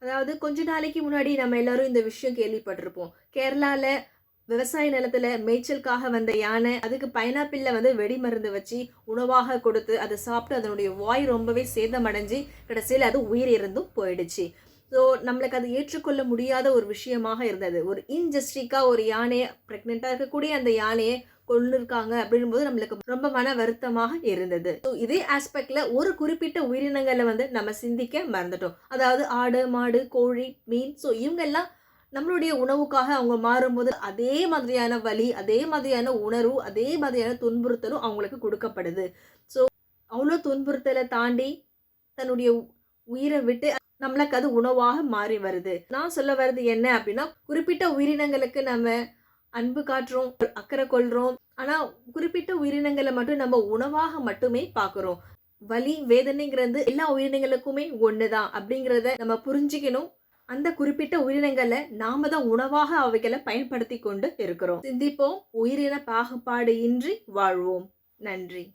அதாவது கொஞ்ச நாளைக்கு முன்னாடி நம்ம எல்லாரும் இந்த விஷயம் கேள்விப்பட்டிருப்போம். கேரளால விவசாய நிலத்துல மேய்ச்சலுக்காக வந்த யானை, அதுக்கு பைனாப்பிள்ல வெடி மருந்து வச்சு உணவாக கொடுத்து, அத சாப்பிட்டு அதனுடைய வாய் ரொம்பவே சேதமடைஞ்சு, கடைசியில அது உயிரிழந்தும் போயிடுச்சு. ஸோ நம்மளுக்கு அது ஏற்றுக்கொள்ள முடியாத ஒரு விஷயமாக இருந்தது. ஒரு இன்ஜஸ்டிக்கா ஒரு யானைய பிரெக்னென்ட்டா இருக்கக்கூடிய அந்த யானைய கொன்னுருக்காங்க அப்படின்னும்போது நம்மளுக்கு ரொம்ப மன வருத்தமாக இருந்தது. ஸோ இதே ஆஸ்பெக்ட்ல ஒரு குறிப்பிட்ட உயிரினங்கள நம்ம சிந்திக்க மறந்துட்டோம். அதாவது ஆடு, மாடு, கோழி, மீன். ஸோ இவங்கெல்லாம் நம்மளுடைய உணவுக்காக அவங்க மாறும்போது அதே மாதிரியான வலி, அதே மாதிரியான உணர்வு, அதே மாதிரியான துன்புறுத்தலும் அவங்களுக்கு குடுக்கப்படுது. ஸோ அவ்ளோ துன்புறுத்தல தாண்டி தன்னுடைய உயிர விட்டு நம்மளுக்கு அது உணவாக மாறி வருது. நான் சொல்ல வர்றது என்ன அப்படின்னா, குறிப்பிட்ட உயிரினங்களுக்கு நம்ம அன்பு காட்டுறோம், அக்கறை கொள்றோம். ஆனா குறிப்பிட்ட உயிரினங்கள மட்டும் நம்ம உணவாக மட்டுமே பார்க்குறோம். வலி, வேதனைங்கிறது எல்லா உயிரினங்களுக்குமே ஒண்ணுதான் அப்படிங்கிறத நம்ம புரிஞ்சுக்கணும். அந்த குறிப்பிட்ட உயிரினங்கள நாம தான் உணவாக அவைகள பயன்படுத்திக் கொண்டு இருக்கிறோம். சிந்திப்போம், உயிரின பாகுபாடு இன்றி வாழ்வோம். நன்றி.